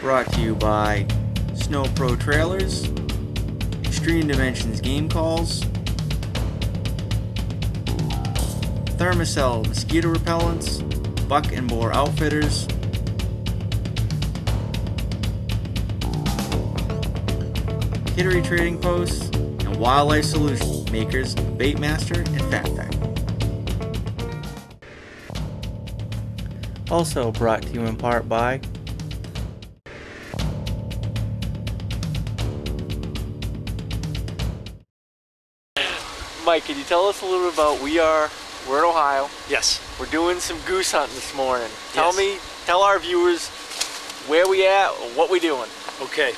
Brought to you by Snow Pro Trailers, Extreme Dimensions Game Calls, Thermacell Mosquito Repellents, Buck and Boar Outfitters, Kittery Trading Posts, and Wildlife Solutions makers Baitmaster and Fatpack. Also brought to you in part by Mike, can you tell us a little bit about we're in Ohio. Yes. We're doing some goose hunting this morning. Yes. Tell our viewers where we at, what we doing. Okay.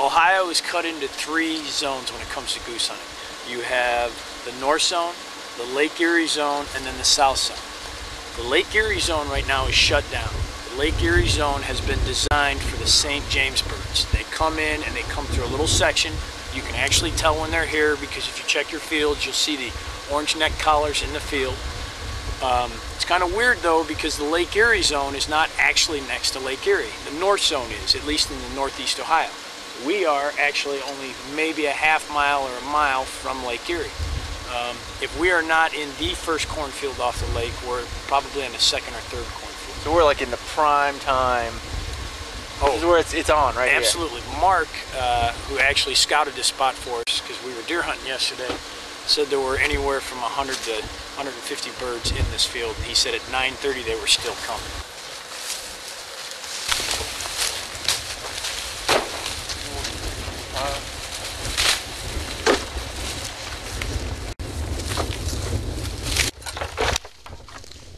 Ohio is cut into 3 zones when it comes to goose hunting. You have the North Zone, the Lake Erie Zone, and then the South Zone. The Lake Erie Zone right now is shut down. The Lake Erie Zone has been designed for the St. James birds. They come in and they come through a little section. You can actually tell when they're here because if you check your fields, you'll see the orange neck collars in the field. It's kind of weird though because the Lake Erie Zone is not actually next to Lake Erie. The North Zone is, at least in the Northeast Ohio. We are actually only maybe a half mile or a mile from Lake Erie. If we are not in the first cornfield off the lake, we're probably in the second or third cornfield. So we're like in the prime time. This is where it's on, right? Absolutely. Here. Mark, who actually scouted this spot for us because we were deer hunting yesterday, said there were anywhere from 100 to 150 birds in this field. He said at 9:30 they were still coming.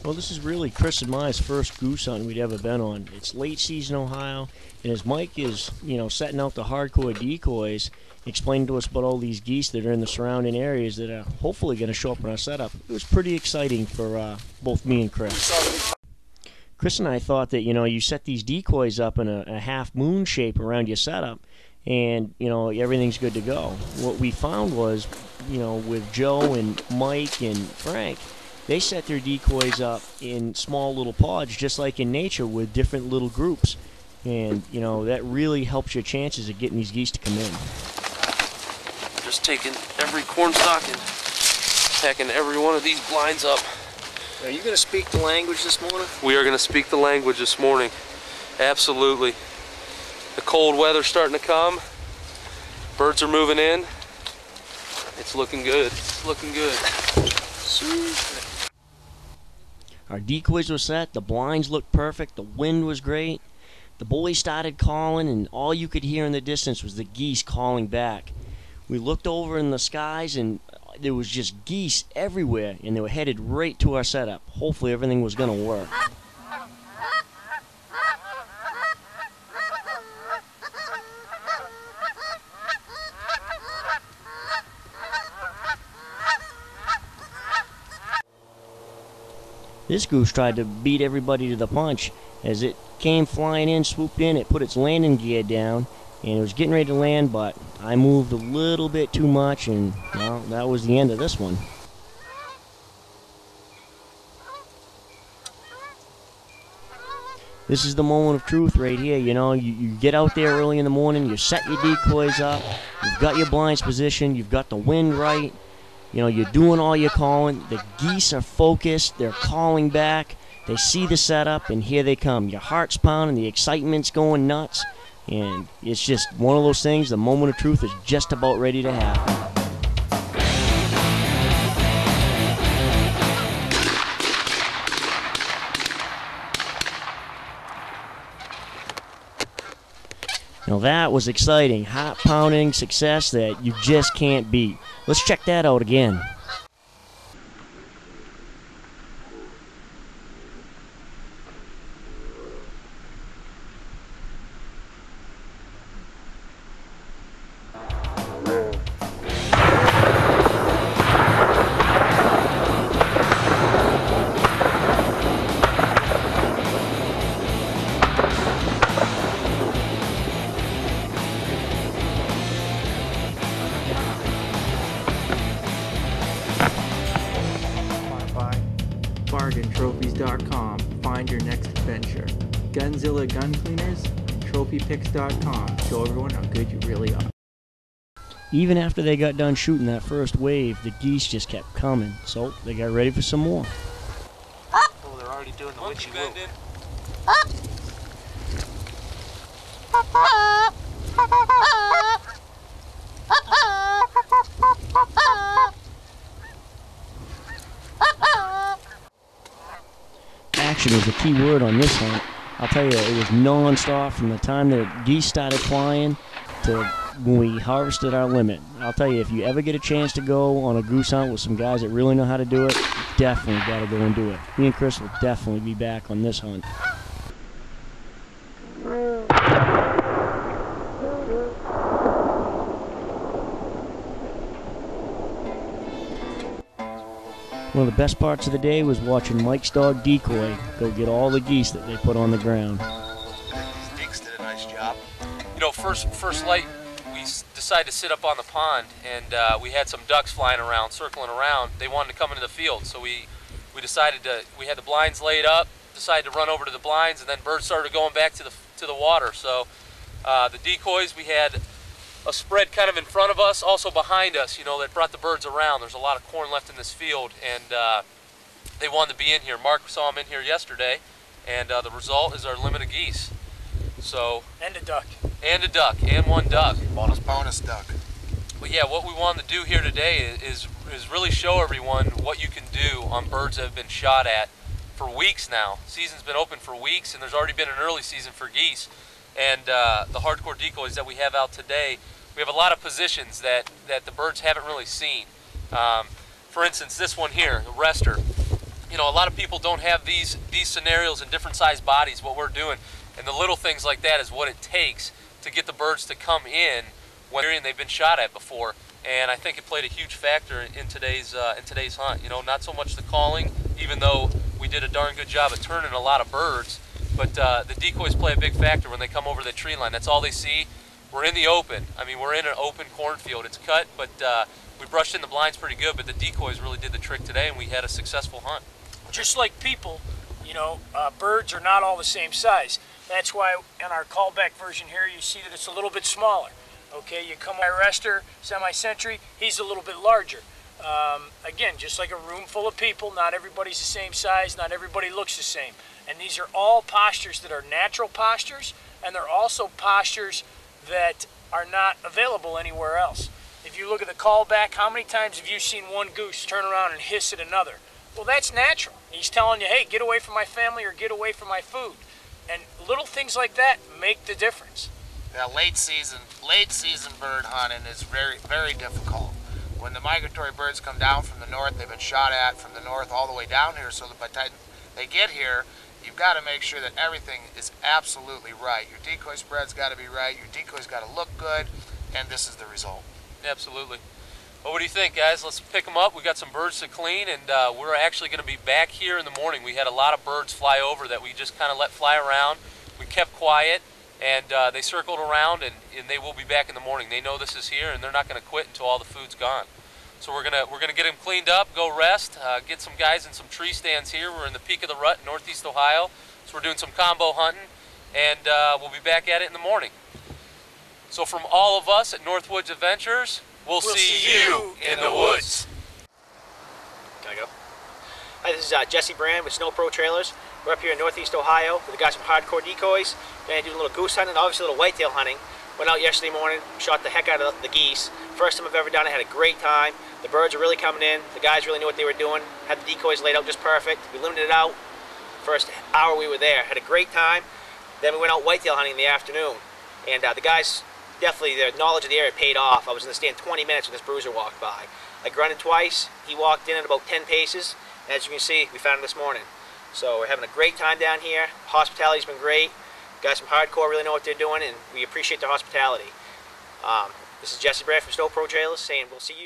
Well, this is really Chris and my first goose hunt we'd ever been on. It's late season Ohio, and as Mike is, setting out the hardcore decoys, explaining to us about all these geese that are in the surrounding areas that are hopefully going to show up in our setup. It was pretty exciting for both me and Chris. Chris and I thought that, you set these decoys up in a half moon shape around your setup, and, everything's good to go. What we found was, with Joe and Mike and Frank, they set their decoys up in small little pods, just like in nature, with different little groups. And, that really helps your chances of getting these geese to come in. Just taking every corn stalk and packing every one of these blinds up. Are you going to speak the language this morning? We are going to speak the language this morning. Absolutely. The cold weather's starting to come. Birds are moving in. It's looking good. It's looking good. Sweet. Our decoys were set, the blinds looked perfect, the wind was great. The boys started calling, and all you could hear in the distance was the geese calling back. We looked over in the skies, and there was just geese everywhere, and they were headed right to our setup. Hopefully everything was going to work. This goose tried to beat everybody to the punch. As it came flying in, swooped in, it put its landing gear down, and it was getting ready to land, but I moved a little bit too much, and, well, that was the end of this one. This is the moment of truth right here. You get out there early in the morning, you set your decoys up, you've got your blinds positioned, you've got the wind right. You're doing all your calling. The geese are focused. They're calling back. They see the setup, and here they come. Your heart's pounding. The excitement's going nuts. And it's just one of those things. The moment of truth is just about ready to happen. Now that was exciting. Heart-pounding success that you just can't beat. Let's check that out again. BargainTrophies.com. Find your next adventure. Gunzilla Gun Cleaners and trophypics.com. Show everyone how good you really are. Even after they got done shooting that first wave, the geese just kept coming, so they got ready for some more. Oh, they're already doing the witchy woo. Action is the key word on this hunt. I'll tell you, it was non-stop from the time the geese started flying to when we harvested our limit. I'll tell you, if you ever get a chance to go on a goose hunt with some guys that really know how to do it, definitely got to go and do it. Me and Chris will definitely be back on this hunt. One of the best parts of the day was watching Mike's dog Decoy go get all the geese that they put on the ground. Diggs did a nice job. You know, first light, we decided to sit up on the pond, and we had some ducks flying around, circling around. They wanted to come into the field, so we decided we had the blinds laid up, decided to run over to the blinds, and then birds started going back to the water. So the decoys, we had a spread kind of in front of us, also behind us, you know, that brought the birds around. There's a lot of corn left in this field, and they wanted to be in here. Mark saw them in here yesterday, and the result is our limit of geese. So And a duck. And a duck, and one duck. Bonus duck. But yeah, what we wanted to do here today is really show everyone what you can do on birds that have been shot at for weeks now. Season's been open for weeks, and there's already been an early season for geese. And the hardcore decoys that we have out today, we have a lot of positions that the birds haven't really seen. For instance, this one here, the rester. You know, a lot of people don't have these scenarios in different sized bodies, what we're doing. And the little things like that is what it takes to get the birds to come in when they've been shot at before. And I think it played a huge factor in today's hunt. You know, not so much the calling, even though we did a darn good job at turning a lot of birds, but the decoys play a big factor when they come over the tree line. That's all they see. We're in the open. I mean, we're in an open cornfield. It's cut, but we brushed in the blinds pretty good, but the decoys really did the trick today, and we had a successful hunt. Just like people, you know, birds are not all the same size. That's why in our callback version here, you see that it's a little bit smaller. Okay, you come by Rester, Semi-Century, he's a little bit larger. Again, just like a room full of people, not everybody's the same size, not everybody looks the same. And these are all postures that are natural postures, and they're also postures that are not available anywhere else. If you look at the callback, how many times have you seen one goose turn around and hiss at another? Well, that's natural. He's telling you, hey, get away from my family or get away from my food. And little things like that make the difference. Yeah, late season bird hunting is very, very difficult. When the migratory birds come down from the north, they've been shot at from the north all the way down here, so that by the time they get here, you've got to make sure that everything is absolutely right. Your decoy spread's got to be right, your decoy's got to look good, and this is the result. Absolutely. Well, what do you think, guys? Let's pick them up. We got some birds to clean, and we're actually going to be back here in the morning. We had a lot of birds fly over that we just kind of let fly around. We kept quiet, and they circled around, and they will be back in the morning. They know this is here, and they're not going to quit until all the food's gone. So we're gonna get them cleaned up, go rest, get some guys in some tree stands here. We're in the peak of the rut in Northeast Ohio, so we're doing some combo hunting, and we'll be back at it in the morning. So from all of us at Northwoods Adventures, we'll see you in the woods. Can I go? Hi, this is Jesse Brand with Snow Pro Trailers. We're up here in Northeast Ohio. We've got some hardcore decoys. We're gonna do a little goose hunting, obviously a little whitetail hunting. Went out yesterday morning, shot the heck out of the geese. First time I've ever done it, had a great time. The birds are really coming in. The guys really knew what they were doing. Had the decoys laid out just perfect. We limited it out. First hour we were there, had a great time. Then we went out whitetail hunting in the afternoon. And the guys, definitely their knowledge of the area paid off. I was in the stand 20 minutes when this bruiser walked by. I grunted twice. He walked in at about 10 paces. And as you can see, we found him this morning. So we're having a great time down here. Hospitality's been great. Guys from hardcore really know what they're doing, and we appreciate their hospitality. This is Jesse Brand from Snow Pro Trailers saying we'll see you.